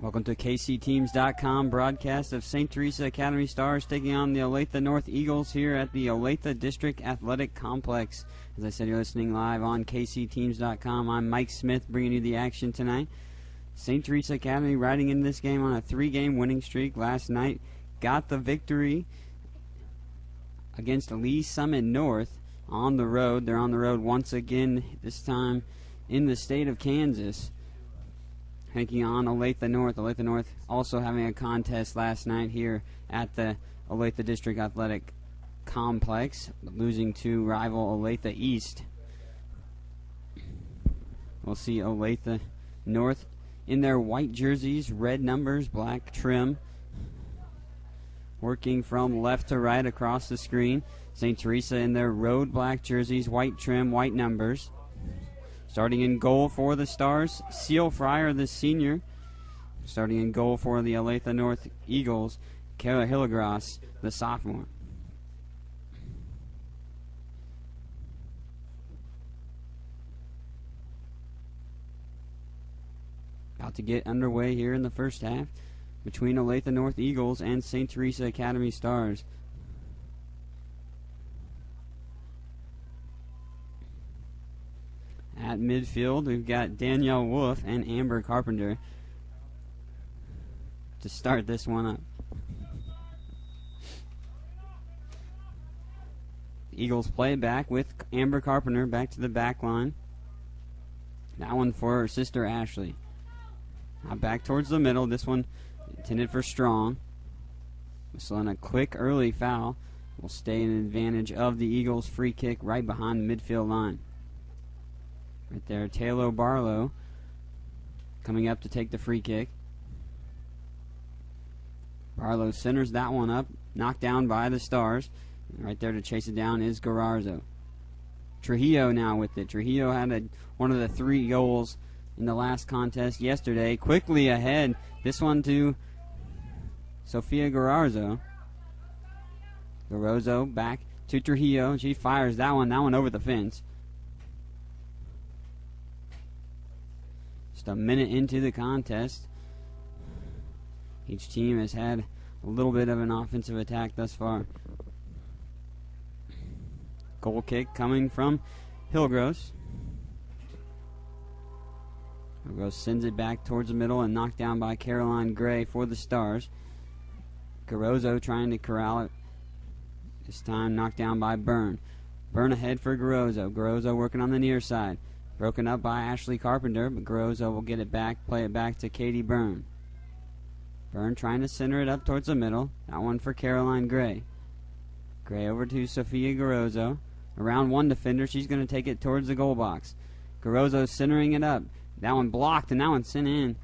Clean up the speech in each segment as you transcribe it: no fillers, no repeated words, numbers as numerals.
Welcome to KCTeams.com broadcast of St. Teresa Academy Stars taking on the Olathe North Eagles here at the Olathe District Athletic Complex. As I said, you're listening live on KCTeams.com. I'm Mike Smith bringing you the action tonight. St. Teresa Academy riding in this game on a 3-game winning streak last night. Got the victory against Lee Summit North on the road. They're on the road once again, this time in the state of Kansas. Taking on Olathe North. Olathe North also having a contest last night here at the Olathe District Athletic Complex, losing to rival Olathe East. We'll see Olathe North in their white jerseys, red numbers, black trim, working from left to right across the screen. St. Teresa in their road black jerseys, white trim, white numbers. Starting in goal for the Stars, Seal Fryer, the senior. Starting in goal for the Olathe North Eagles, Kayla Hillegras, the sophomore. About to get underway here in the first half between Olathe North Eagles and St. Teresa Academy Stars. At midfield, we've got Danielle Wolf and Amber Carpenter to start this one up. The Eagles play back with Amber Carpenter back to the back line. That one for her sister Ashley. Now back towards the middle. This one intended for Strong. Whistling a quick early foul will stay in advantage of the Eagles' free kick right behind the midfield line. Right there, Taylor Barlow coming up to take the free kick. Barlow centers that one up, knocked down by the Stars. And right there to chase it down is Gararzo. Trujillo now with it. Trujillo had one of the 3 goals in the last contest yesterday. Quickly ahead, this one to Sofia Gararzo. Gararzo back to Trujillo. She fires that one over the fence. Just a minute into the contest. Each team has had a little bit of an offensive attack thus far. Goal kick coming from Hillgross. Hillgross sends it back towards the middle and knocked down by Caroline Gray for the Stars. Garozzo trying to corral it. This time knocked down by Byrne. Byrne ahead for Garozzo. Garozzo working on the near side. Broken up by Ashley Carpenter, but Garozzo will get it back, play it back to Katie Byrne. Byrne trying to center it up towards the middle. That one for Caroline Gray. Gray over to Sophia Garozzo. Around one defender, she's going to take it towards the goal box. Garozzo centering it up. That one blocked, and that one sent in.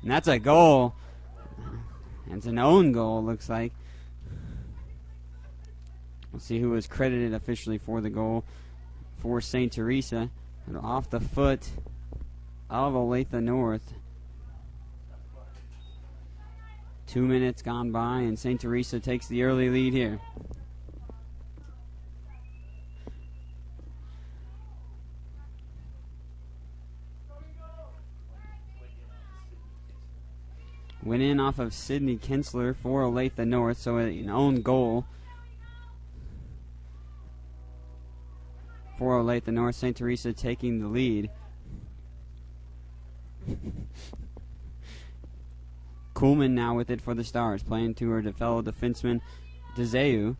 And that's a goal. It's an own goal, looks like. We'll see who was credited officially for the goal for St. Teresa. And off the foot of Olathe North. 2 minutes gone by, and St. Teresa takes the early lead here. Went in off of Sydney Kinsler for Olathe North, so an own goal for Olathe North. St. Teresa taking the lead. Kuhlman now with it for the Stars, playing to her fellow defenseman, DeZeu.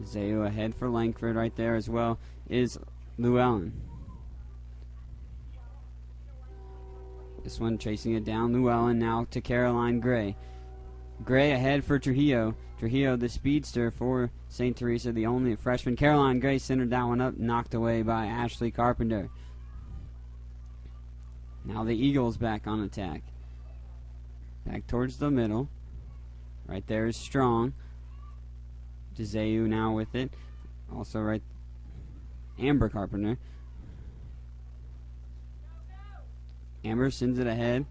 DeZeu ahead for Langford right there as well is Llewellyn. This one chasing it down, Llewellyn now to Caroline Gray. Gray ahead for Trujillo. Trujillo, the speedster for St. Teresa, the only freshman. Caroline Gray centered that one up, knocked away by Ashley Carpenter. Now the Eagles back on attack. Back towards the middle. Right there is Strong. DeZeu now with it. Also right, Amber Carpenter. Amber sends it ahead.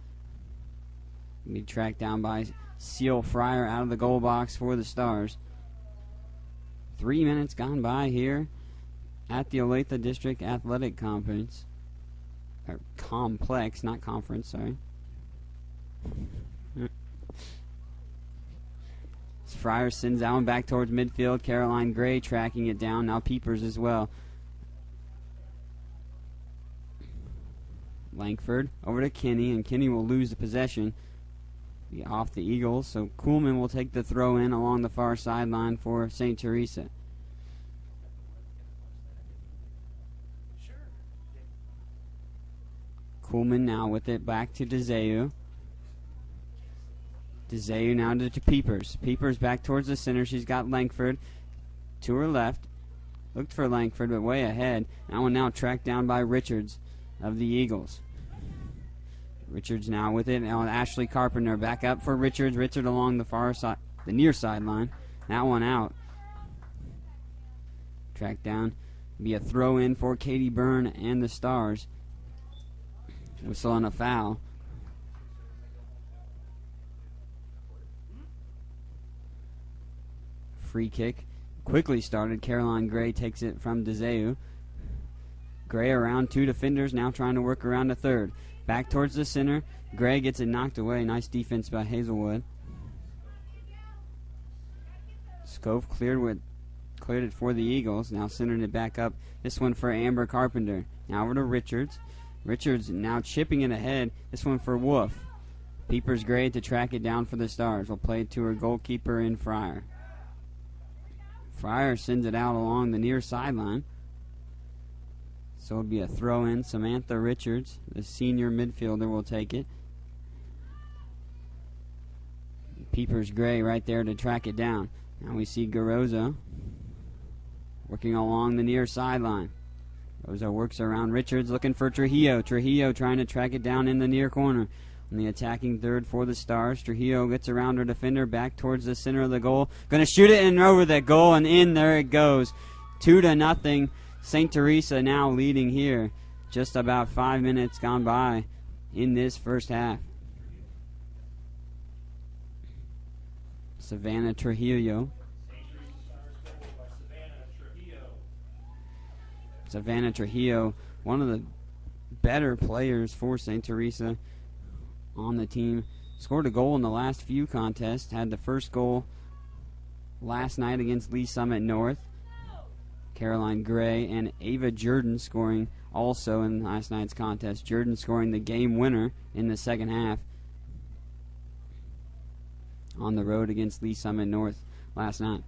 Be tracked down by Seal Fryer out of the goal box for the Stars. 3 minutes gone by here at the Olathe District Athletic Complex. Or Complex, not conference, sorry. Fryer sends that one back towards midfield. Caroline Gray tracking it down. Now Peepers as well. Langford over to Kinney, and Kinney will lose the possession. Be off the Eagles, so Kuhlman will take the throw in along the far sideline for St. Teresa. Kuhlman now with it back to DeZeu. DeZeu now to Peepers. Peepers back towards the center. She's got Langford to her left. Looked for Langford, but way ahead. That one now tracked down by Richards of the Eagles. Richards now with it. Now Ashley Carpenter back up for Richards. Richard along the far side, the near sideline. That one out. Tracked down. Be a throw in for Katie Byrne and the Stars. Whistle on a foul. Free kick. Quickly started. Caroline Gray takes it from DeZeu. Gray around two defenders, now trying to work around a third. Back towards the center. Gray gets it knocked away. Nice defense by Hazelwood. Scove cleared it for the Eagles. Now centered it back up. This one for Amber Carpenter. Now over to Richards. Richards now chipping it ahead. This one for Wolf. Peepers Gray to track it down for the Stars. Will play it to her goalkeeper in Fryer. Fryer sends it out along the near sideline. So it'll be a throw in. Samantha Richards, the senior midfielder, will take it. Peepers Gray right there to track it down. Now we see Garroza working along the near sideline. Garroza works around Richards, looking for Trujillo. Trujillo trying to track it down in the near corner. On the attacking third for the Stars, Trujillo gets around her defender, back towards the center of the goal. Going to shoot it and over the goal, and in there it goes. 2-0. St. Teresa now leading here. Just about 5 minutes gone by in this first half. Savannah Trujillo. Savannah Trujillo, one of the better players for St. Teresa on the team. Scored a goal in the last few contests. Had the first goal last night against Lee Summit North. Caroline Gray and Ava Jordan scoring also in last night's contest. Jordan scoring the game winner in the second half on the road against Lee Summit North last night.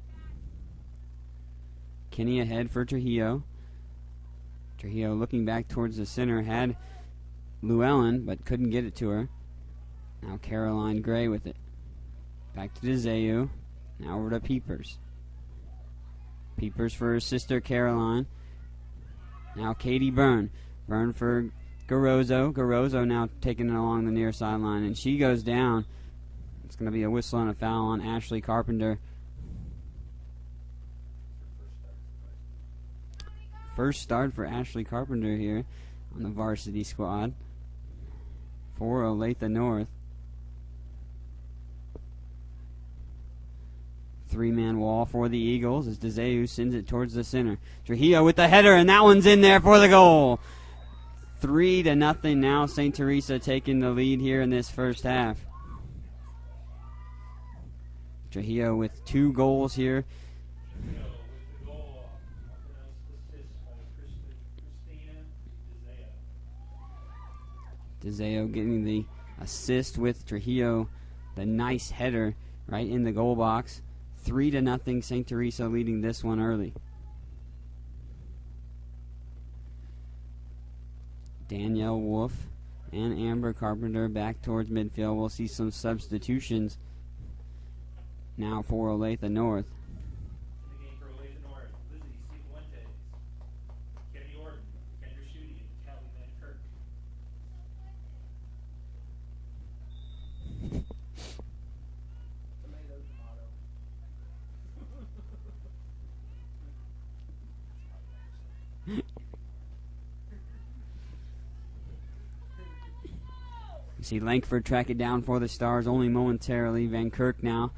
Kinney ahead for Trujillo. Trujillo looking back towards the center. Had Llewellyn, but couldn't get it to her. Now Caroline Gray with it. Back to DeZeu. Now over to Peepers. Peepers for her sister Caroline. Now Katie Byrne. Byrne for Garrozo. Garrozo now taking it along the near sideline, and she goes down. It's going to be a whistle and a foul on Ashley Carpenter. First start for Ashley Carpenter here on the varsity squad for Olathe North. Three-man wall for the Eagles as DeZeu sends it towards the center. Trujillo with the header, and that one's in there for the goal. 3-0 now. St. Teresa taking the lead here in this first half. Trujillo with 2 goals here. DeZeu getting the assist with Trujillo. The nice header right in the goal box. 3-0. St. Teresa leading this one early. Danielle Wolf and Amber Carpenter back towards midfield. We'll see some substitutions now for Olathe North. See Langford track it down for the Stars only momentarily. Van Kirk now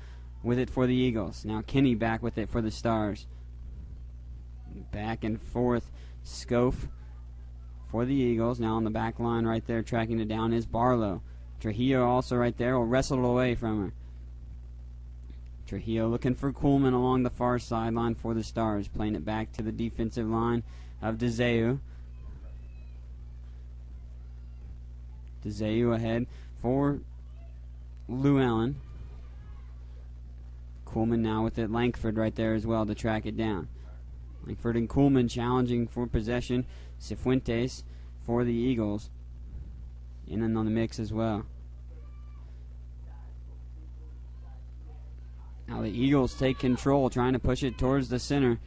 with it for the Eagles. Now Kinney back with it for the Stars. Back and forth. Scove for the Eagles. Now on the back line right there tracking it down is Barlow. Trujillo also right there will wrestle it away from her. Trujillo looking for Kuhlman along the far sideline for the Stars, playing it back to the defensive line of DeZeu. DeZeu ahead for Llewellyn. Kuhlman now with it. Langford right there as well to track it down. Langford and Kuhlman challenging for possession. Cifuentes for the Eagles in and on the mix as well. Now the Eagles take control, trying to push it towards the center.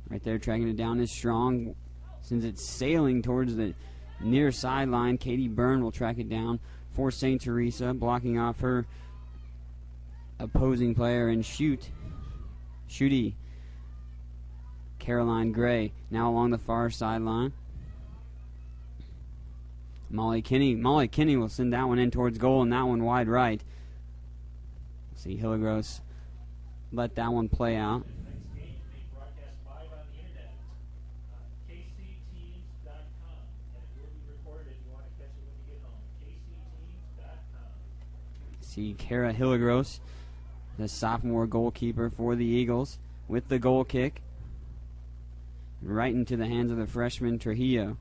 Right there, tracking it down is Strong. Since it's sailing towards the near sideline, Katie Byrne will track it down for St. Teresa, blocking off her opposing player and Shooty. Caroline Gray now along the far sideline. Molly Kinney will send that one in towards goal, and that one wide right. See Hillegros let that one play out. See Kara Hillegros, the sophomore goalkeeper for the Eagles, with the goal kick. Right into the hands of the freshman Trujillo.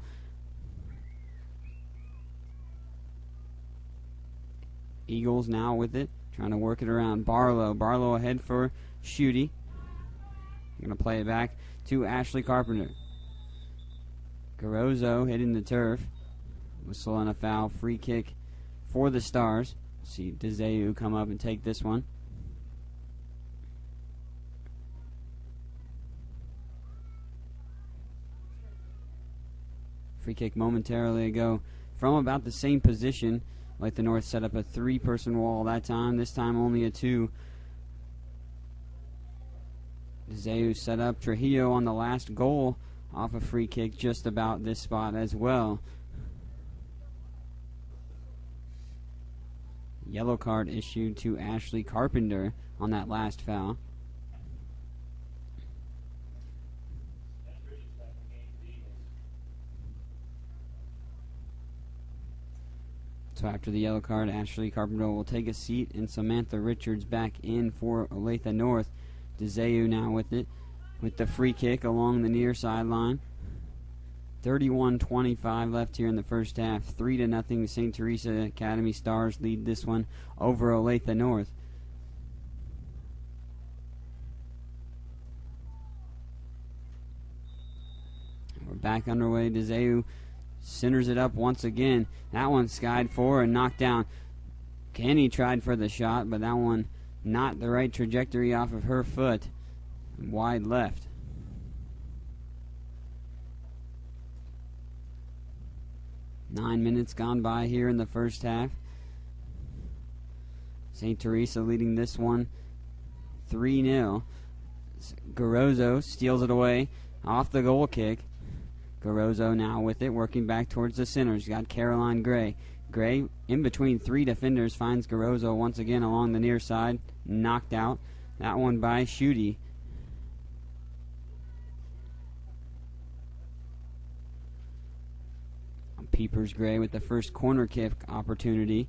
Eagles now with it, trying to work it around. Barlow ahead for Shooty. Going to play it back to Ashley Carpenter. Garozzo hitting the turf. Whistle and a foul. Free kick for the Stars. See DeZeu come up and take this one. Free kick momentarily ago from about the same position. Olathe North set up a 3-person wall that time. This time only a 2. DeZeu set up Trujillo on the last goal off a free kick just about this spot as well. Yellow card issued to Ashley Carpenter on that last foul. So after the yellow card, Ashley Carpenter will take a seat, and Samantha Richards back in for Olathe North. DeZeu now with it, with the free kick along the near sideline. 31:25 left here in the first half. 3-0 St. Teresa Academy Stars lead this one over Olathe North. We're back underway. DeZeu centers it up once again. That one skied for and knocked down. Kenny tried for the shot, but that one not the right trajectory off of her foot. Wide left. Nine minutes gone by here in the first half. St. Teresa leading this one 3-0. Garozzo steals it away off the goal kick. Garozzo now with it, working back towards the center. She's got Caroline Gray. Gray, in between 3 defenders, finds Garozzo once again along the near side. Knocked out. That one by Shooty. Peepers Gray with the first corner kick opportunity.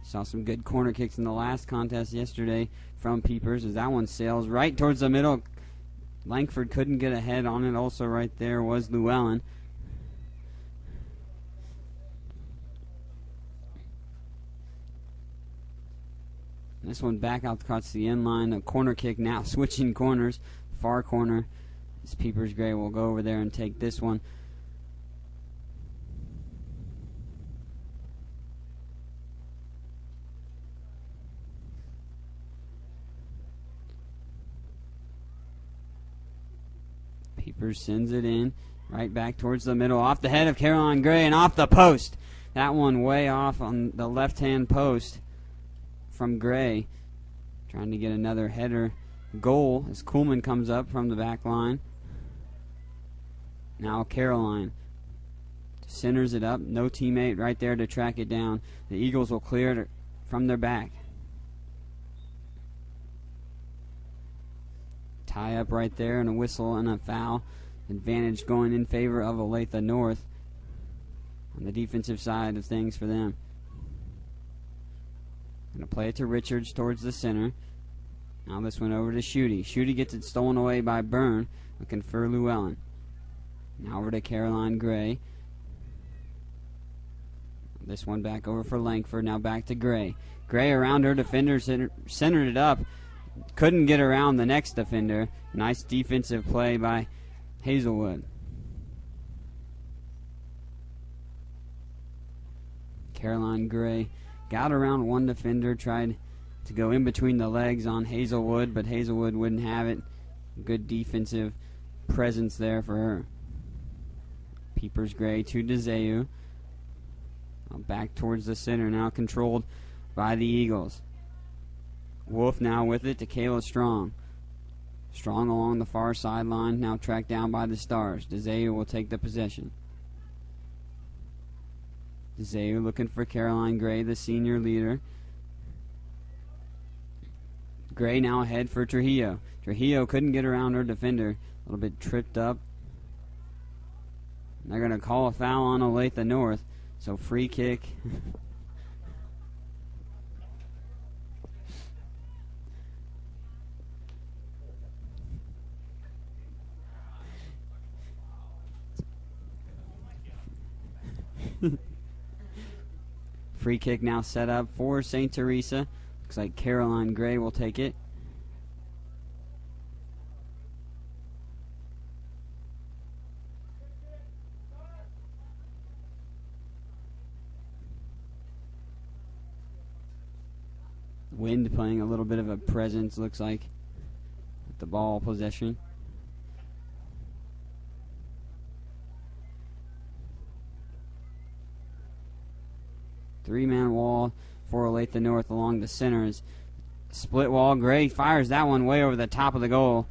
Saw some good corner kicks in the last contest yesterday from Peepers as that one sails right towards the middle. Langford couldn't get ahead on it. Also right there was Llewellyn. This one back out across the end line. A corner kick now, switching corners. Far corner. This Peepers Gray will go over there and take this one. Peepers sends it in. Right back towards the middle. Off the head of Caroline Gray and off the post. That one way off on the left-hand post from Gray. Trying to get another header goal as Kuhlman comes up from the back line. Now Caroline centers it up. No teammate right there to track it down. The Eagles will clear it from their back. Tie up right there and a whistle and a foul. advantage going in favor of Olathe North on the defensive side of things for them. Going to play it to Richards towards the center. Now this one over to Schutte. Schutte gets it stolen away by Byrne, looking for Llewellyn. Now over to Caroline Gray. This one back over for Langford. Now back to Gray. Gray around her defender, centered it up. Couldn't get around the next defender. Nice defensive play by Hazelwood. Caroline Gray got around one defender, tried to go in between the legs on Hazelwood, but Hazelwood wouldn't have it. Good defensive presence there for her. Peepers Gray to DeZeu. Back towards the center, now controlled by the Eagles. Wolf now with it to Kayla Strong. Strong along the far sideline, now tracked down by the Stars. DeZeu will take the possession. DeZeu looking for Caroline Gray, the senior leader. Gray now ahead for Trujillo. Trujillo couldn't get around her defender. A little bit tripped up. They're going to call a foul on Olathe North. So free kick. Free kick now set up for St. Teresa. Looks like Caroline Gray will take it. Wind playing a little bit of a presence, looks like, with the ball possession. Three-man wall for Olathe North along the center. Split wall. Gray fires that one way over the top of the goal.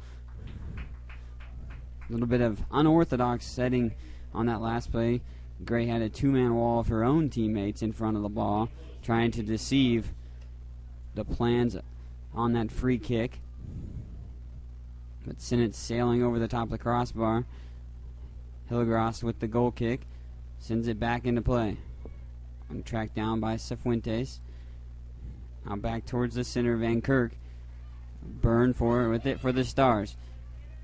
A little bit of unorthodox setting on that last play. Gray had a two-man wall of her own teammates in front of the ball, trying to deceive the plans on that free kick. But sent it sailing over the top of the crossbar. Hillegross with the goal kick. Sends it back into play. And tracked down by Cifuentes. Now back towards the center, Van Kirk. Byrne for it with it for the Stars.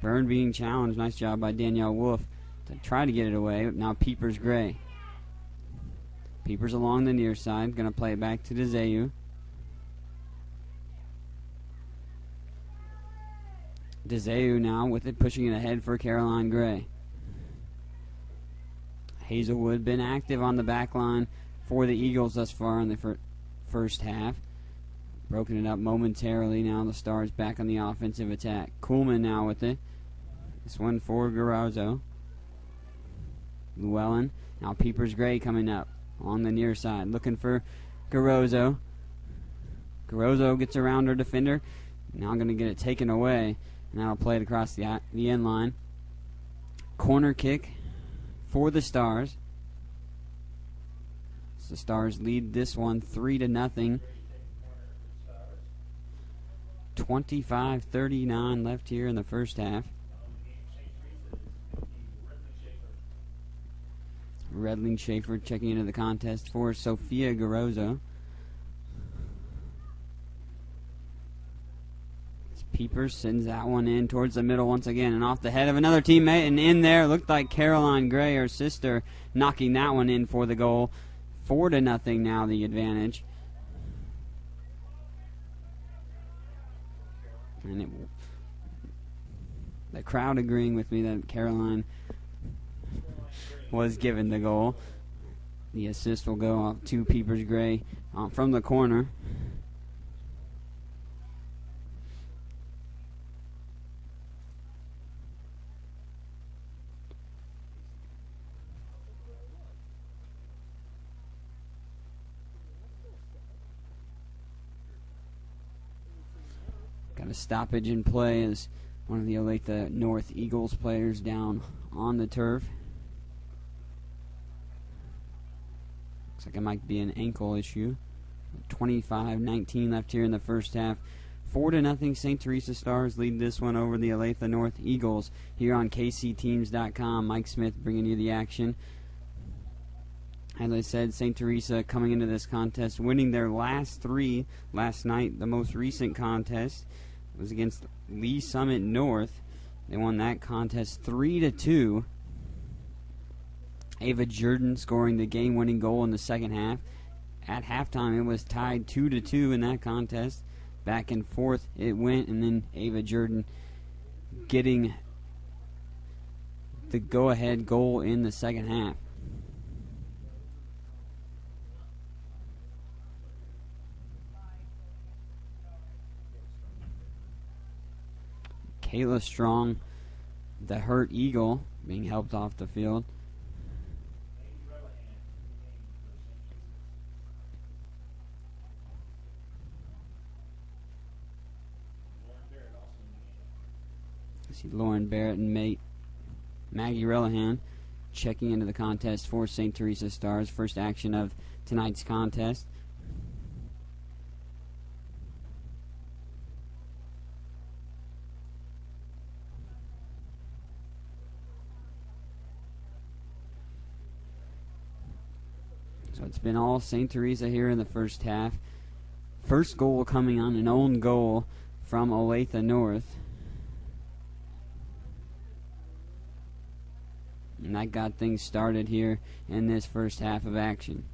Byrne being challenged. Nice job by Danielle Wolf to try to get it away. But now Peepers Gray. Peepers along the near side. Going to play it back to DeZeu. DeZeu now with it, pushing it ahead for Caroline Gray. Hazelwood been active on the back line for the Eagles thus far in the first half. Broken it up momentarily. Now the Stars back on the offensive attack. Kuhlman now with it. This one for Garozzo. Llewellyn. Now Peepers Gray coming up on the near side. Looking for Garozzo. Garozzo gets around her defender. Now going to get it taken away. And that'll play it across the end line. Corner kick for the Stars. The Stars lead this one 3-0. 25:39 left here in the first half. Redling Schaefer checking into the contest for Sophia Garozzo. Peepers sends that one in towards the middle once again, and off the head of another teammate, and in there looked like Caroline Gray, her sister, knocking that one in for the goal. 4-0 now, the advantage. And the crowd agreeing with me that Caroline was given the goal. The assist will go off to Peepers Gray from the corner. Got a stoppage in play as one of the Olathe North Eagles players down on the turf. Looks like it might be an ankle issue. 25-19 left here in the first half 4-0, St. Teresa Stars lead this one over the Olathe North Eagles here on KCTeams.com. Mike Smith bringing you the action. As I said, St. Teresa coming into this contest, winning their last 3 last night. The most recent contest was against Lee Summit North. They won that contest 3-2. Ava Jordan scoring the game-winning goal in the second half. At halftime, it was tied 2-2 in that contest. Back and forth it went, and then Ava Jordan getting the go-ahead goal in the second half. Kayla Strong, the hurt Eagle, being helped off the field. See Lauren Barrett and mate Maggie Relihan checking into the contest for St. Teresa Stars. First action of tonight's contest. So it's been all St. Teresa here in the first half. First goal coming on an own goal from Olathe North. And that got things started here in this first half of action.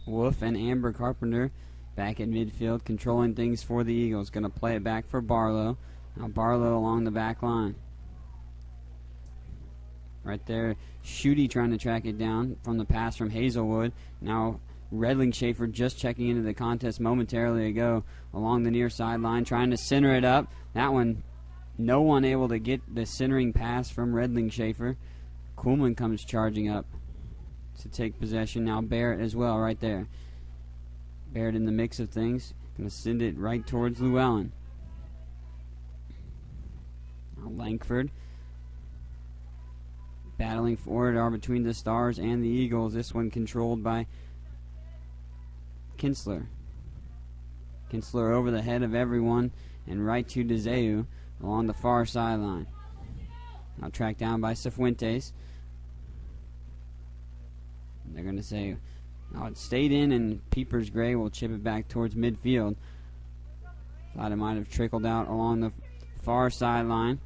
Wolf and Amber Carpenter back at midfield, controlling things for the Eagles. Going to play it back for Barlow. Now Barlow along the back line. Right there, Schutte trying to track it down from the pass from Hazelwood. Now Redling Schaefer just checking into the contest momentarily ago along the near sideline, trying to center it up. That one, no one able to get the centering pass from Redling Schaefer. Kuhlman comes charging up to take possession. Now Barrett as well right there. Barrett in the mix of things. Going to send it right towards Llewellyn. Now Langford battling forward are between the Stars and the Eagles. This one controlled by Kinsler. Kinsler over the head of everyone and right to DeZeu along the far sideline. Now tracked down by Cifuentes. They're going to say, oh, it stayed in, and Peepers Gray will chip it back towards midfield. Thought it might have trickled out along the far sideline.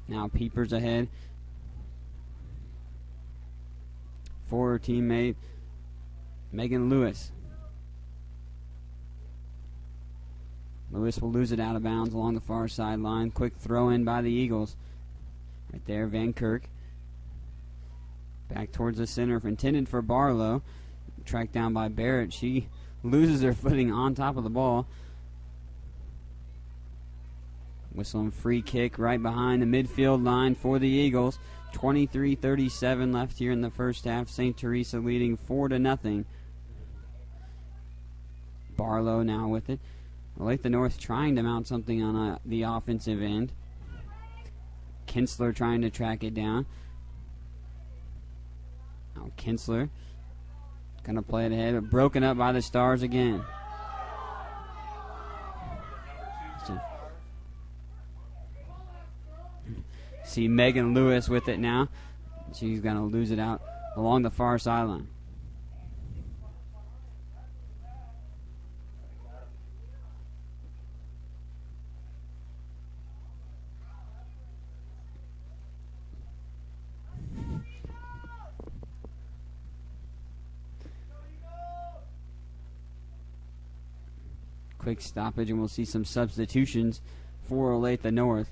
Now Peepers ahead for her teammate Megan Lewis. Lewis will lose it out of bounds along the far sideline. Quick throw in by the Eagles. Right there, Van Kirk. Back towards the center, intended for Barlow. Tracked down by Barrett. She loses her footing on top of the ball. Whistling free kick right behind the midfield line for the Eagles. 23:37 left here in the first half. St. Teresa leading 4-0. Barlow now with it. Olathe North trying to mount something on the offensive end. Kinsler trying to track it down. Now Kinsler going to play it ahead, but broken up by the Stars again. See Megan Lewis with it now. She's going to lose it out along the far sideline. Quick stoppage, and we'll see some substitutions for Olathe North.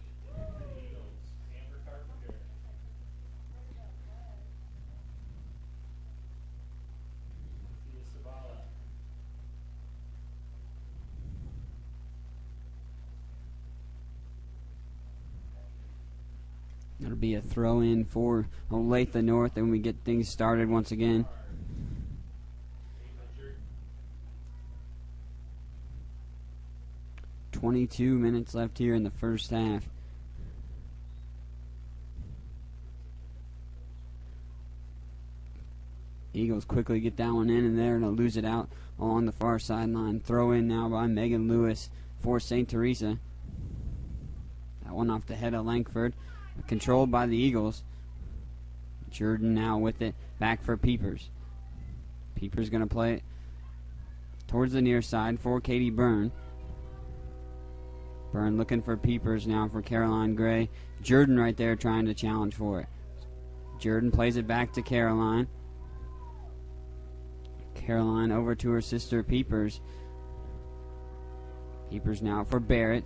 That'll be a throw-in for Olathe North, and we get things started once again. .22 minutes left here in the first half. Eagles quickly get that one in, and they're going to lose it out along the far sideline. Throw in now by Megan Lewis for St. Teresa. That one off the head of Langford, controlled by the Eagles. Jordan now with it, back for Peepers. Peepers going to play it towards the near side for Katie Byrne. Byrne looking for Peepers now for Caroline Gray. Jordan right there trying to challenge for it. Jordan plays it back to Caroline. Caroline over to her sister Peepers. Peepers now for Barrett.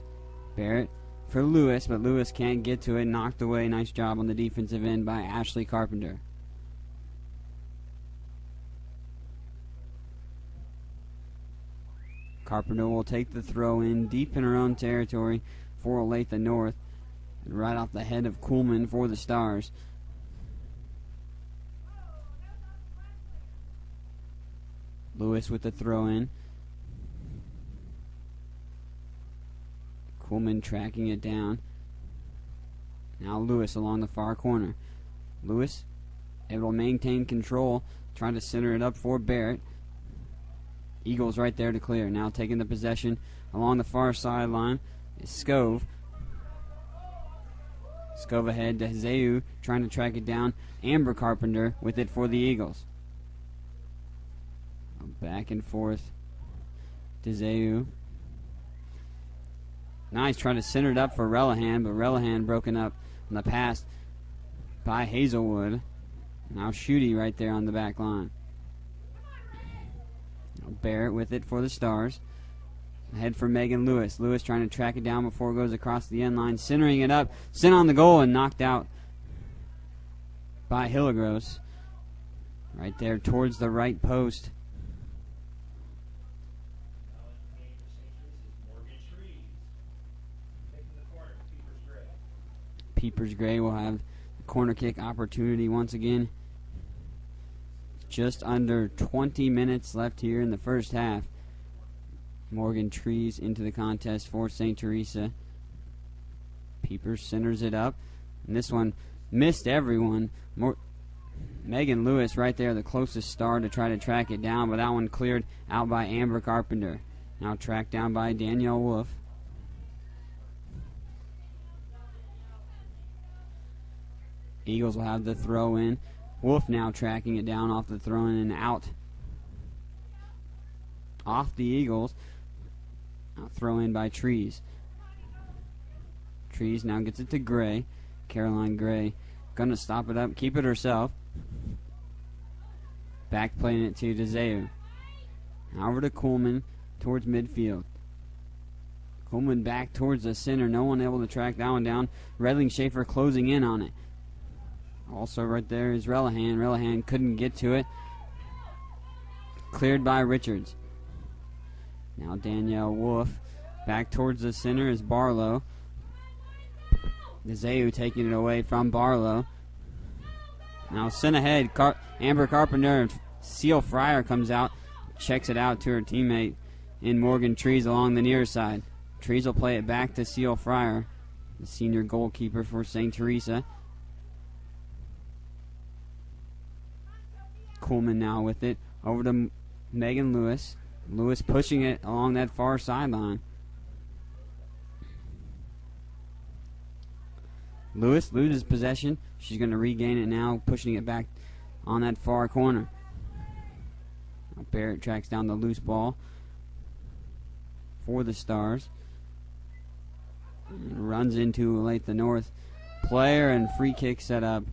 Barrett for Lewis, but Lewis can't get to it. Knocked away. Nice job on the defensive end by Ashley Carpenter. Carpenter will take the throw in deep in her own territory for Olathe North. And right off the head of Kuhlman for the Stars. Lewis with the throw in. Kuhlman tracking it down. Now Lewis along the far corner. Lewis able to maintain control, trying to center it up for Barrett. Eagles right there to clear. Now taking the possession along the far sideline is Scove. Scove ahead to Zeu, trying to track it down. Amber Carpenter with it for the Eagles. Back and forth to Zeu. Nice, trying to center it up for Relihan, but Relihan broken up in the pass by Hazelwood. Now Schutte right there on the back line. Now Barrett with it for the Stars. Ahead for Megan Lewis. Lewis trying to track it down before it goes across the end line. Centering it up. Sent on the goal and knocked out by Hillegros. Right there towards the right post. Peepers Gray will have the corner kick opportunity once again. Just under 20 minutes left here in the first half. Morgan Trees into the contest for St. Teresa. Peepers centers it up. And this one missed everyone. Megan Lewis right there, the closest star to try to track it down, but that one cleared out by Amber Carpenter. Now tracked down by Danielle Wolf. Eagles will have the throw in. Wolf now tracking it down off the throw in and out. Off the Eagles. Now throw in by Trees. Trees now gets it to Gray. Caroline Gray gonna stop it up, keep it herself. Back playing it to Zeu. Over to Kuhlman towards midfield. Kuhlman back towards the center. No one able to track that one down. Redling Schaefer closing in on it. Also right there is Relihan. Relihan couldn't get to it. Cleared by Richards. Now Danielle Wolf. Back towards the center is Barlow. Zeu taking it away from Barlow. Now sent ahead. Amber Carpenter. Seal Fryer comes out. Checks it out to her teammate in Morgan Trees along the near side. Trees will play it back to Seal Fryer, the senior goalkeeper for St. Teresa. Kuhlman now with it. Over to Megan Lewis. Lewis pushing it along that far sideline. Lewis loses possession. She's going to regain it now, pushing it back on that far corner. Now Barrett tracks down the loose ball for the Stars. And runs into Olathe North player, and free kick set up.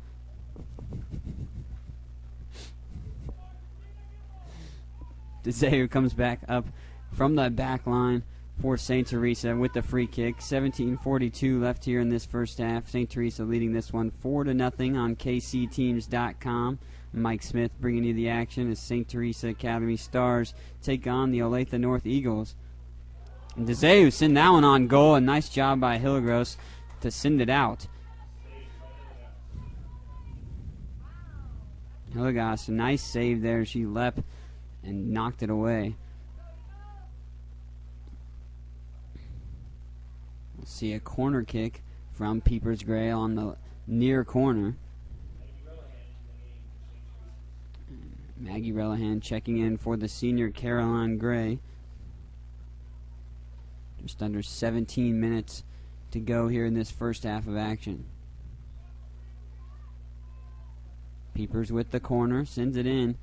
DeZayer comes back up from the back line for St. Teresa with the free kick. 17:42 left here in this first half. St. Teresa leading this one 4-0 on kcteams.com. Mike Smith bringing you the action as St. Teresa Academy Stars take on the Olathe North Eagles. And DeZayer send that one on goal. A nice job by Hillegros to send it out. Hillegros, a nice save there. She leapt and knocked it away. We'll see a corner kick from Peepers Gray on the near corner. Maggie Relihan checking in for the senior Caroline Gray. Just under 17 minutes to go here in this first half of action. Peepers with the corner, sends it in.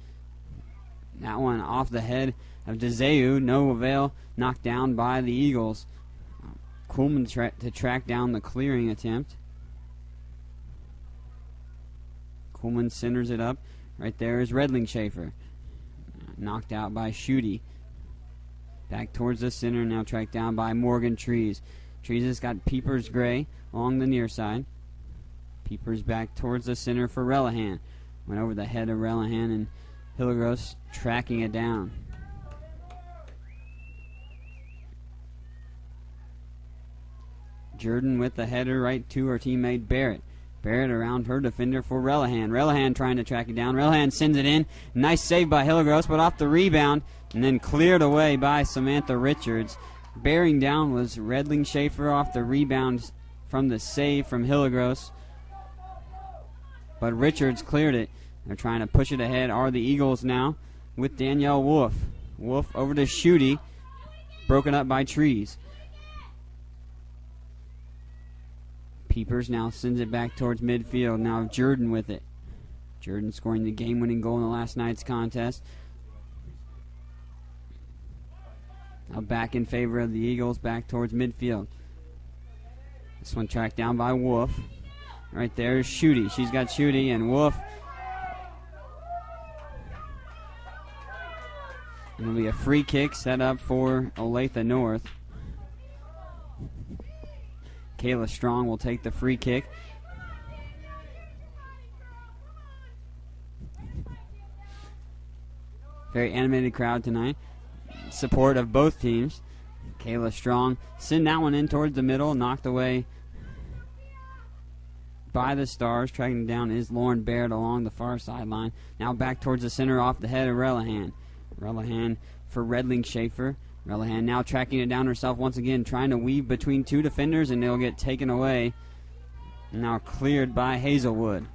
That one off the head of DeZeu, no avail, knocked down by the Eagles. Kuhlman to track down the clearing attempt. Kuhlman centers it up. Right there is Redling-Schaefer. Knocked out by Schutte. Back towards the center, now tracked down by Morgan Trees. Trees has got Peepers Gray along the near side. Peepers back towards the center for Relihan. Went over the head of Relihan, and Hillegross tracking it down. Jordan with the header right to her teammate Barrett. Barrett around her defender for Relihan. Relihan trying to track it down. Relihan sends it in. Nice save by Hillegross, but off the rebound and then cleared away by Samantha Richards. Bearing down was Redling-Schaefer off the rebound from the save from Hillegross. But Richards cleared it. They're trying to push it ahead are the Eagles now with Danielle Wolf. Wolf over to Schutte. Broken up by Trees. Peepers now sends it back towards midfield. Now Jordan with it. Jordan scoring the game-winning goal in the last night's contest. Now back in favor of the Eagles, back towards midfield. This one tracked down by Wolf. Right there is Schutte. She's got Schutte and Wolf. And it'll be a free kick set up for Olathe North. Kayla Strong will take the free kick. Very animated crowd tonight. Support of both teams. Kayla Strong send that one in towards the middle, knocked away by the Stars. Tracking down is Lauren Baird along the far sideline. Now back towards the center off the head of Relihan. Relihan for Redling-Schaefer. Relihan now tracking it down herself once again, trying to weave between two defenders, and they'll get taken away. Now cleared by Hazelwood.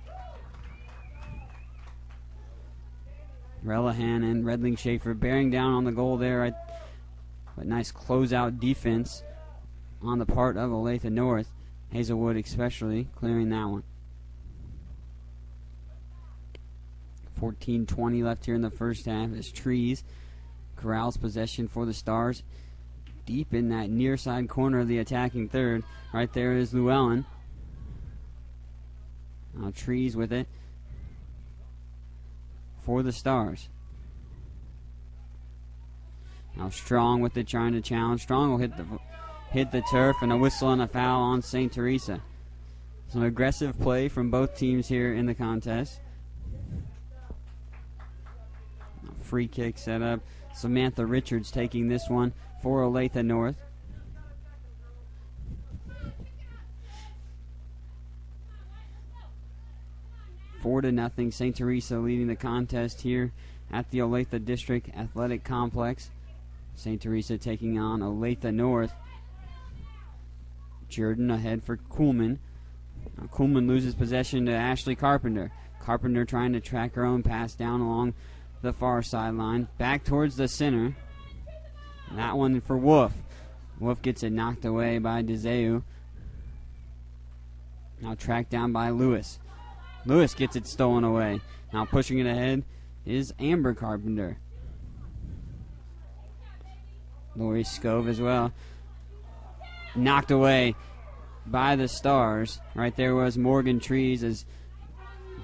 Relihan and Redling-Schaefer bearing down on the goal there. But nice closeout defense on the part of Olathe North. Hazelwood especially clearing that one. 14:20 left here in the first half as Trees corrals possession for the Stars. Deep in that near side corner of the attacking third. Right there is Llewellyn. Now Trees with it for the Stars. Now Strong with it, trying to challenge. Strong will hit the turf, and a whistle and a foul on St. Teresa. Some aggressive play from both teams here in the contest. Free kick set up. Samantha Richards taking this one for Olathe North. Four to nothing. St. Teresa leading the contest here at the Olathe District Athletic Complex. St. Teresa taking on Olathe North. Jordan ahead for Kuhlman. Now Kuhlman loses possession to Ashley Carpenter. Carpenter trying to track her own pass down along the far sideline. Back towards the center. And that one for Wolf. Wolf gets it knocked away by DeZeu. Now tracked down by Lewis. Lewis gets it stolen away. Now pushing it ahead is Amber Carpenter. Lori Scove as well. Knocked away by the Stars. Right there was Morgan Trees, as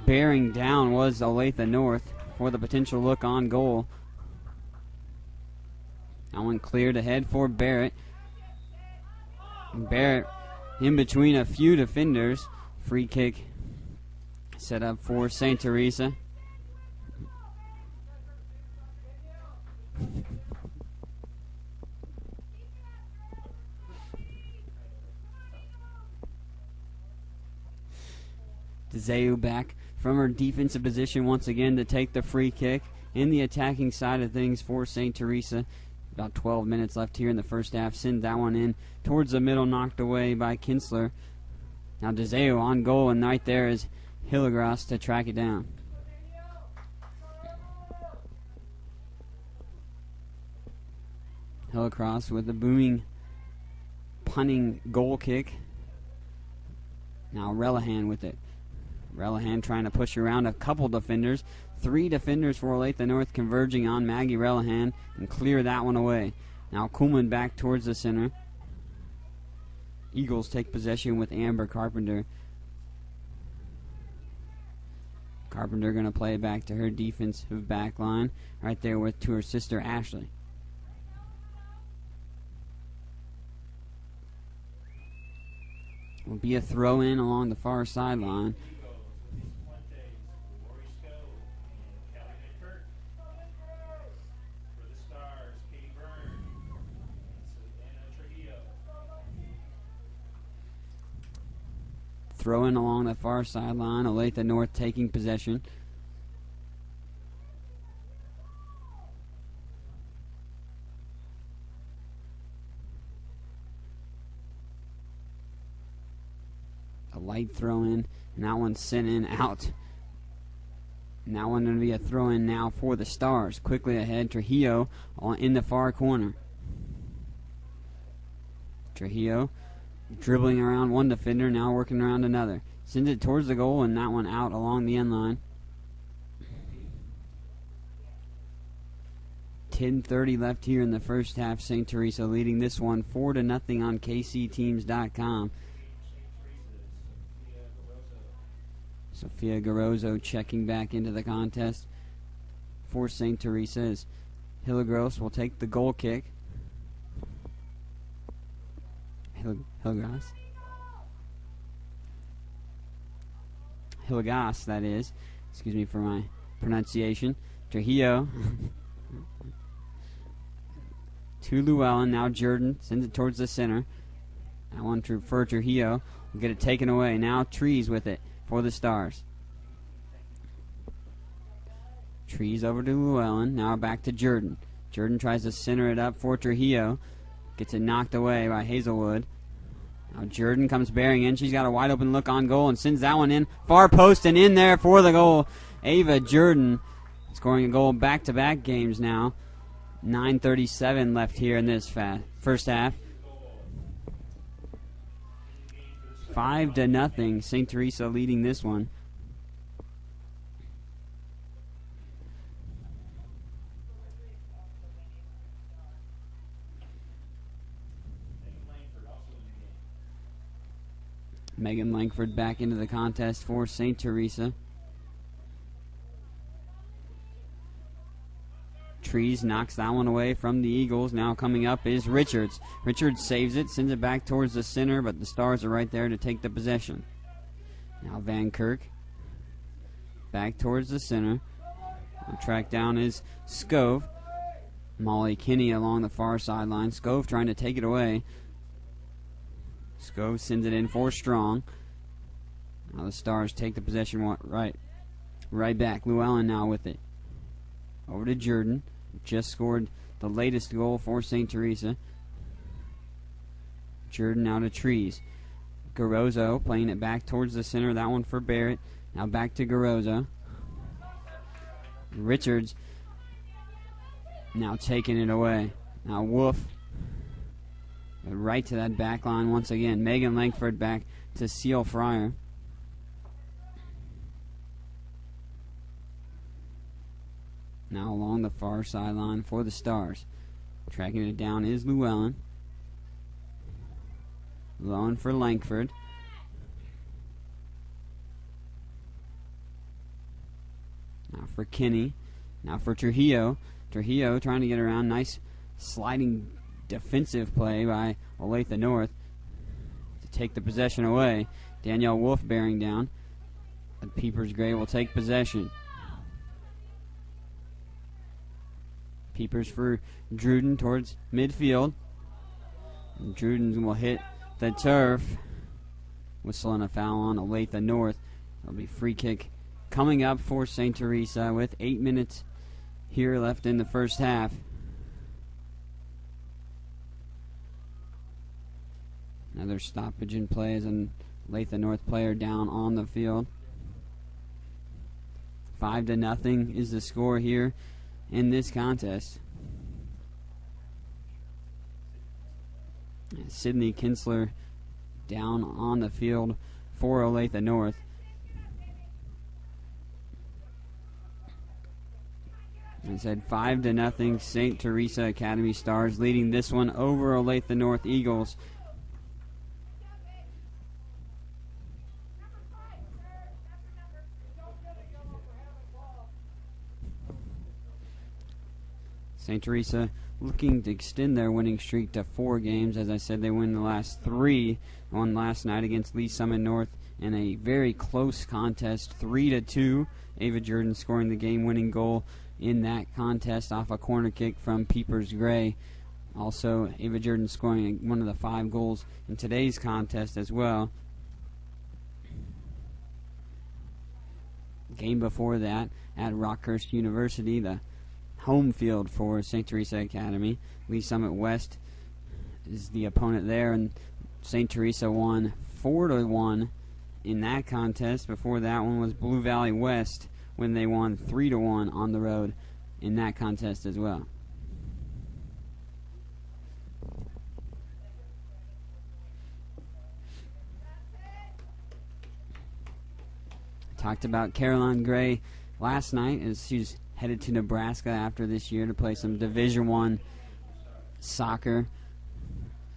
bearing down was Olathe North for the potential look on goal. That one cleared ahead for Barrett. Barrett in between a few defenders. Free kick set up for St. Teresa. DeZeu back from her defensive position once again to take the free kick in the attacking side of things for St. Teresa. About 12 minutes left here in the first half. Send that one in towards the middle, knocked away by Kinsler. Now DeZeu on goal, and right there is Hillegross to track it down. Hillcross with a booming punting goal kick. Now Relihan with it. Relihan trying to push around a couple defenders. 3 defenders for Olathe North converging on Maggie Relihan and clear that one away. Now Kuhlman back towards the center. Eagles take possession with Amber Carpenter. Carpenter going to play it back to her defensive back line. Right there to her sister Ashley. Will be a throw in along the far sideline. Throw in along the far sideline. Olathe North taking possession. A light throw in, and that one's sent in out. And that one going to be a throw in now for the Stars. Quickly ahead, Trujillo in the far corner. Trujillo dribbling around one defender, now working around another. Sends it towards the goal, and that one out along the end line. 10:30 left here in the first half. St. Teresa leading this one 4-0 on KCTeams.com. Sophia Garozzo checking back into the contest for St. Teresa as Hillegros will take the goal kick. Hillegas, that is. Excuse me for my pronunciation. Trujillo to Llewellyn. Now Jordan sends it towards the center. That one for Trujillo. Will get it taken away. Now Trees with it for the Stars. Trees over to Llewellyn. Now back to Jordan. Jordan tries to center it up for Trujillo. Gets it knocked away by Hazelwood. Now Jordan comes bearing in. She's got a wide open look on goal and sends that one in. Far post and in there for the goal. Ava Jordan scoring a goal back-to-back games now. 9:37 left here in this first half. 5-0. St. Teresa leading this one. Megan Langford back into the contest for St. Teresa. Trees knocks that one away from the Eagles. Now coming up is Richards. Richards saves it, sends it back towards the center, but the Stars are right there to take the possession. Now Van Kirk back towards the center. Track down is Scove. Molly Kinney along the far sideline. Scove trying to take it away. Scove sends it in for Strong. Now the Stars take the possession right back. Llewellyn now with it. Over to Jordan. Just scored the latest goal for St. Teresa. Jordan now to Trees. Garozzo playing it back towards the center. That one for Barrett. Now back to Garozzo. Richards now taking it away. Now Wolf right to that back line once again. Megan Langford back to Seal Fryer. Now along the far sideline for the Stars. Tracking it down is Llewellyn. Llewellyn for Langford. Now for Kinney. Now for Trujillo. Trujillo trying to get around. Nice sliding defensive play by Olathe North to take the possession away. Danielle Wolf bearing down. And Peepers Gray will take possession. Peepers for Druden towards midfield. And Druden will hit the turf. Whistling a foul on Olathe North. It'll be free kick coming up for St. Teresa with 8 minutes here left in the first half. Another stoppage in play as a Olathe North player down on the field. 5-0 is the score here in this contest. Sydney Kinsler down on the field for Olathe North. I said 5-0 St. Teresa Academy Stars leading this one over Olathe North Eagles. St. Teresa looking to extend their winning streak to 4 games. As I said, they win the last 3. Won last night against Lee Summit North in a very close contest, 3-2. Ava Jordan scoring the game-winning goal in that contest off a corner kick from Peepers Gray. Also, Ava Jordan scoring one of the 5 goals in today's contest as well. Game before that at Rockhurst University, the home field for St. Teresa Academy. Lee Summit West is the opponent there, and St. Teresa won 4-1 in that contest. Before that one was Blue Valley West when they won 3-1 on the road in that contest as well. Talked about Caroline Gray last night as she's headed to Nebraska after this year to play some Division I soccer,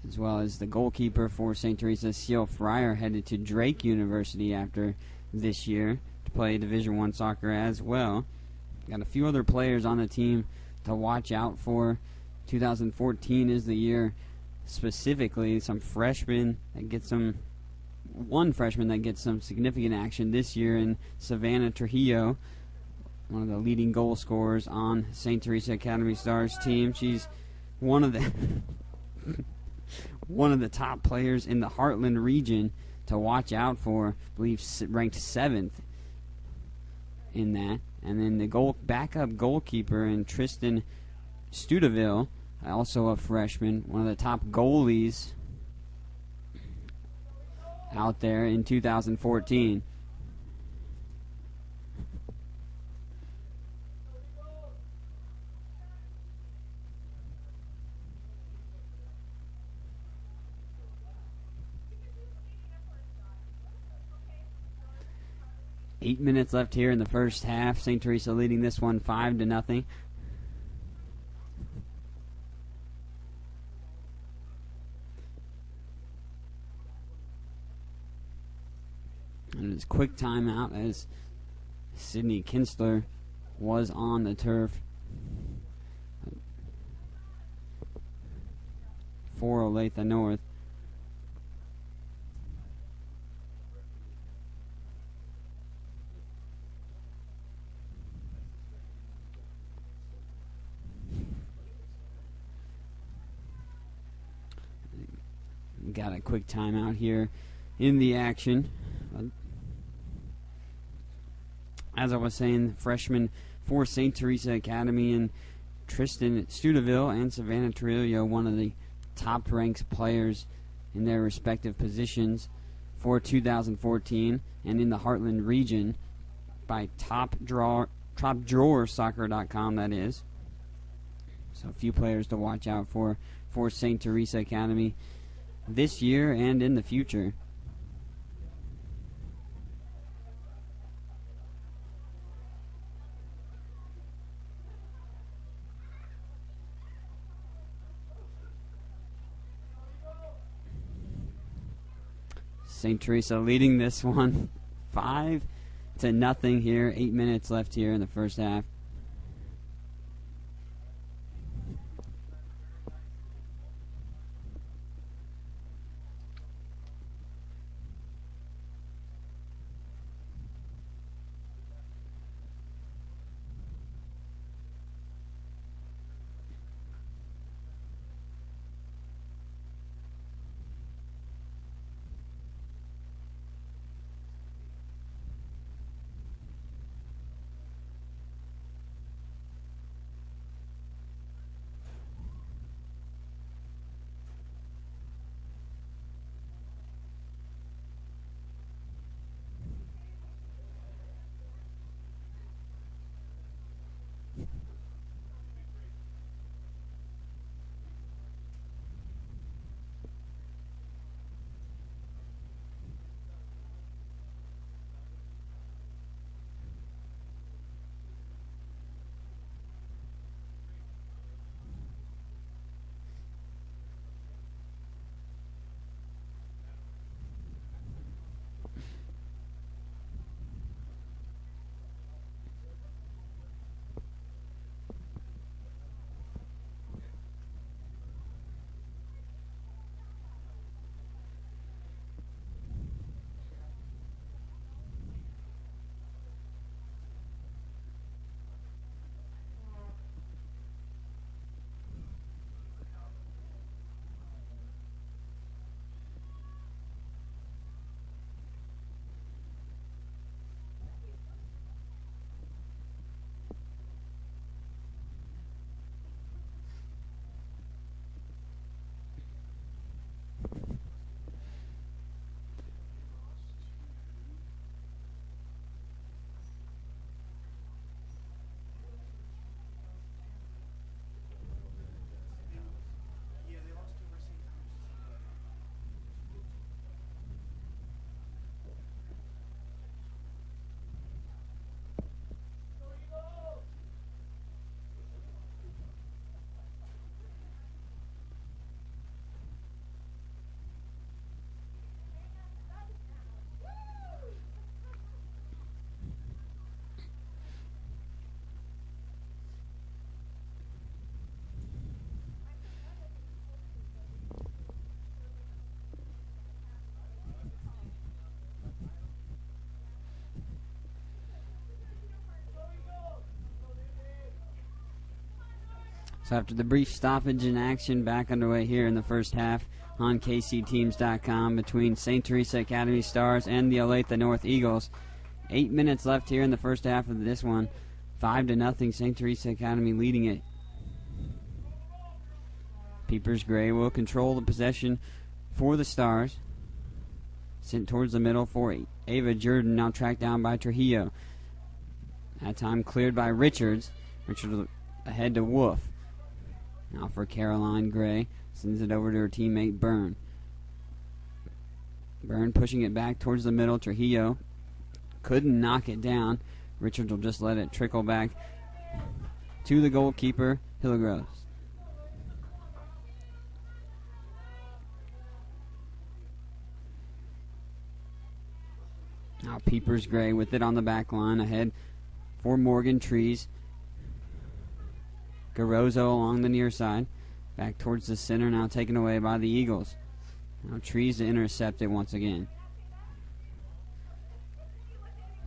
as well as the goalkeeper for St. Teresa, Seal Fryer, headed to Drake University after this year to play Division I soccer as well. Got a few other players on the team to watch out for. 2014 is the year specifically. Some freshmen that get some. One freshman that gets some significant action this year in Savannah Trujillo, one of the leading goal scorers on St. Teresa Academy Stars team. She's one of the one of the top players in the Heartland region to watch out for. I believe ranked 7th in that. And then the backup goalkeeper in Tristan Studeville, also a freshman, one of the top goalies out there in 2014. Eight minutes left here in the first half. St. Teresa leading this one 5-0. And it's quick timeout as Sydney Kinsler was on the turf for Olathe North. Got a quick timeout here in the action. As I was saying, freshman for St. Teresa Academy and Tristan Studeville and Savannah Trujillo, one of the top-ranked players in their respective positions for 2014 and in the Heartland region by TopDrawerSoccer.com, that is. So a few players to watch out for St. Teresa Academy this year and in the future. St. Teresa leading this one 5-0 here. 8 minutes left here in the first half. So after the brief stoppage in action, back underway here in the first half on KCTeams.com between St. Teresa Academy Stars and the Olathe North Eagles. 8 minutes left here in the first half of this one. 5-0, St. Teresa Academy leading it. Peepers Gray will control the possession for the Stars. Sent towards the middle for Ava Jordan, now tracked down by Trujillo. That time cleared by Richards. Richards ahead to Wolf. Now for Caroline Gray. Sends it over to her teammate Byrne. Byrne pushing it back towards the middle. Trujillo couldn't knock it down. Richards will just let it trickle back to the goalkeeper, Hillegross. Now Peepers Gray with it on the back line. Ahead for Morgan Trees. Garozzo along the near side. Back towards the center, now taken away by the Eagles. Now Trees to intercept it once again.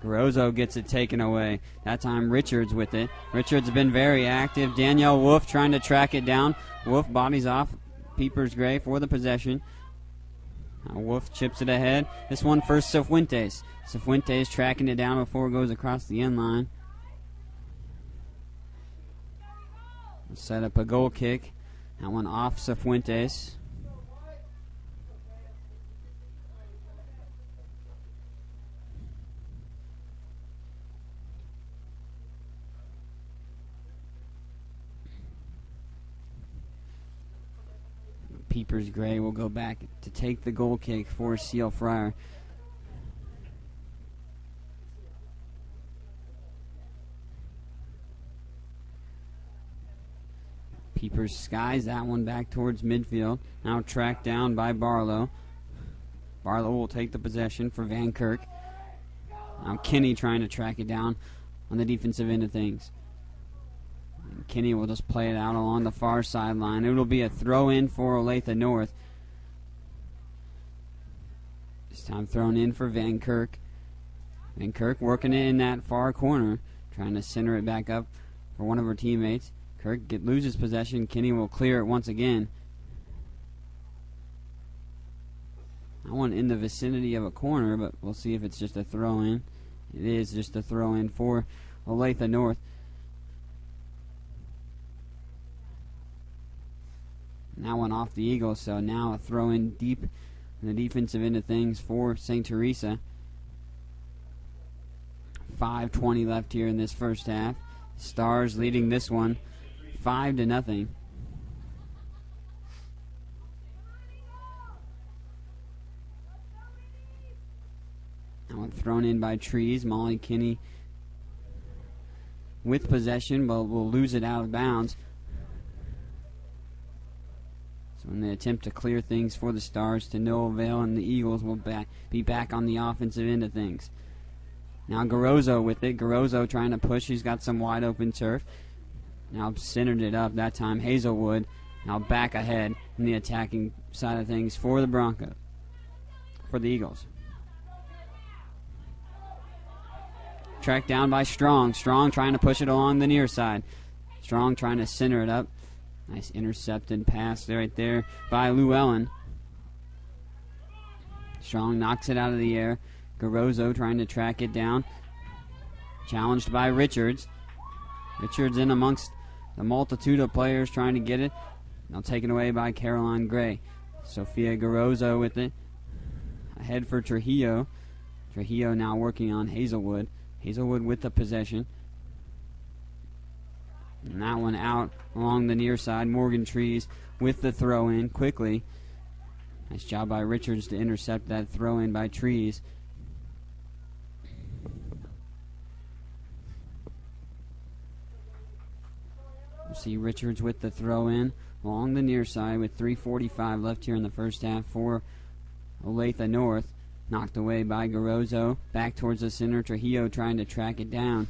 Garozzo gets it taken away. That time Richards with it. Richards has been very active. Danielle Wolf trying to track it down. Wolf bodies off Peepers Gray for the possession. Now Wolf chips it ahead. This one for Cifuentes. Cifuentes tracking it down before it goes across the end line. Set up a goal kick. That one off Cifuentes. Peepers Gray will go back to take the goal kick for Seal Friar. Peepers skies that one back towards midfield. Now tracked down by Barlow. Barlow will take the possession for Van Kirk. Now Kinney trying to track it down on the defensive end of things. And Kinney will just play it out along the far sideline. It will be a throw in for Olathe North. This time thrown in for Van Kirk. Van Kirk working it in that far corner, trying to center it back up for one of her teammates. Kirk loses possession. Kinney will clear it once again. I want in the vicinity of a corner, but we'll see if it's just a throw-in. It is just a throw-in for Olathe North. That one off the Eagles, so now a throw-in deep in the defensive end of things for St. Teresa. 5:20 left here in this first half. Stars leading this one 5-0. Now thrown in by Trees. Molly Kinney with possession, but will lose it out of bounds. So in the attempt to clear things for the Stars, to no avail, and the Eagles will be back on the offensive end of things. Now Garozzo with it. Garozzo trying to push. He's got some wide open turf. Now centered it up. That time Hazelwood now back ahead in the attacking side of things for the Broncos. For the Eagles. Tracked down by Strong. Strong trying to push it along the near side. Strong trying to center it up. Nice intercepted pass right there by Llewellyn. Strong knocks it out of the air. Garozzo trying to track it down. Challenged by Richards. Richards in amongst the multitude of players trying to get it. Now taken away by Caroline Gray. Sophia Garozzo with it. Ahead for Trujillo. Trujillo now working on Hazelwood. Hazelwood with the possession. And that one out along the near side. Morgan Trees with the throw in quickly. Nice job by Richards to intercept that throw in by Trees. We'll see Richards with the throw in along the near side with 3:45 left here in the first half for Olathe North. Knocked away by Garozzo. Back towards the center. Trujillo trying to track it down.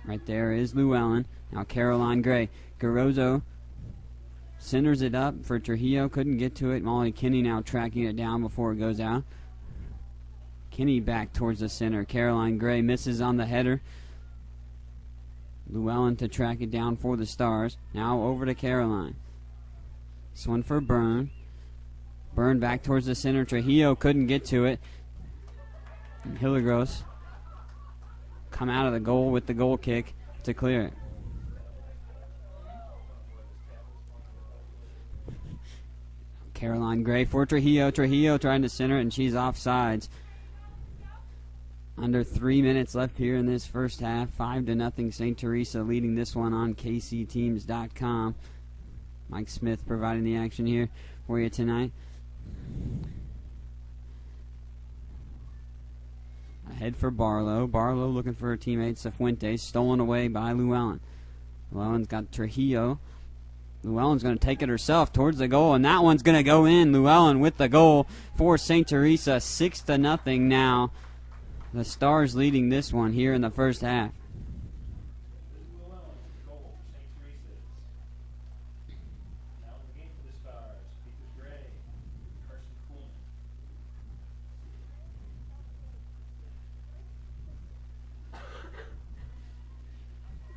Right there is Llewellyn. Now Caroline Gray. Garozzo centers it up for Trujillo. Couldn't get to it. Molly Kinney now tracking it down before it goes out. Kinney back towards the center. Caroline Gray misses on the header. Llewellyn to track it down for the Stars. Now over to Caroline. This one for Byrne. Byrne back towards the center. Trujillo couldn't get to it. And Hillegros come out of the goal with the goal kick to clear it. Caroline Gray for Trujillo. Trujillo trying to center it, and she's offsides. Under 3 minutes left here in this first half. 5-0 St. Teresa leading this one on kcteams.com. Mike Smith providing the action here for you tonight. Ahead for Barlow. Barlow looking for her teammate Cifuentes. Stolen away by Llewellyn. Llewellyn's got Trujillo. Llewellyn's going to take it herself towards the goal, and that one's going to go in. Llewellyn with the goal for St. Teresa. 6-0 now. The Stars leading this one here in the first half.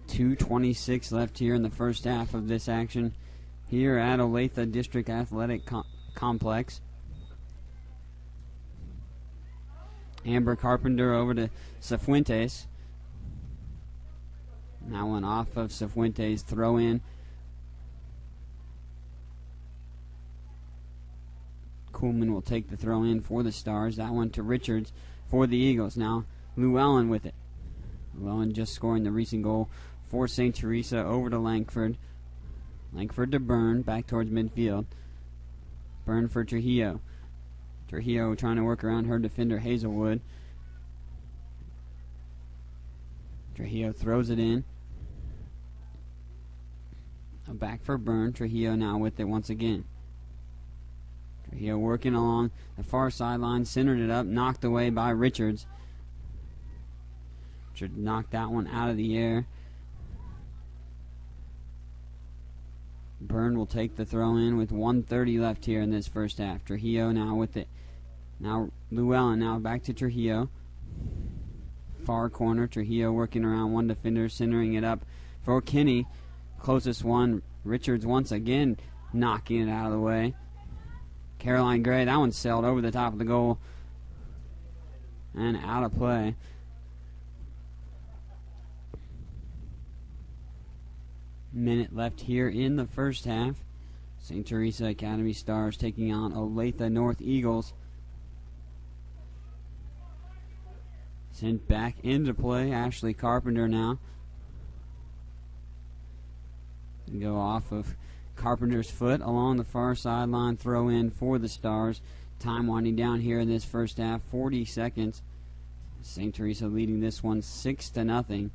.226 left here in the first half of this action here at Olathe District Athletic Complex. Amber Carpenter over to Cifuentes. That one off of Cifuentes' throw in. Kuhlman will take the throw in for the Stars. That one to Richards for the Eagles. Now Llewellyn with it. Llewellyn just scoring the recent goal for St. Teresa. Over to Langford. Langford to Byrne, back towards midfield. Byrne for Trujillo. Trujillo trying to work around her defender Hazelwood. Trujillo throws it in. Back for Byrne. Trujillo now with it once again. Trujillo working along the far sideline, centered it up, knocked away by Richards. Richards knocked that one out of the air. Byrne will take the throw in with 1:30 left here in this first half. Trujillo now with it. Now Llewellyn now back to Trujillo. Far corner. Trujillo working around one defender, centering it up for Kinney. Closest one. Richards once again knocking it out of the way. Caroline Gray, that one sailed over the top of the goal and out of play. Minute left here in the first half. St. Teresa Academy Stars taking on Olathe North Eagles. Sent back into play. Ashley Carpenter now. Go off of Carpenter's foot along the far sideline. Throw in for the Stars. Time winding down here in this first half. 40 seconds. St. Teresa leading this one 6-0.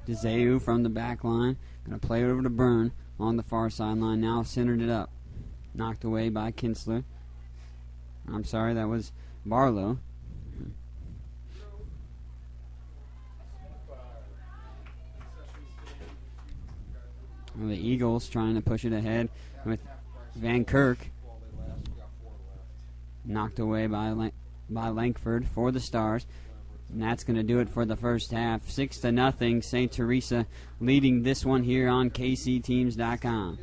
DeZeu from the back line. Going to play it over to Byrne on the far sideline. Now centered it up. Knocked away by Kinsler. I'm sorry, that was Barlow. Well, the Eagles trying to push it ahead with Van Kirk. Knocked away by Langford for the Stars. And that's going to do it for the first half. 6-0, St. Teresa leading this one here on kcteams.com.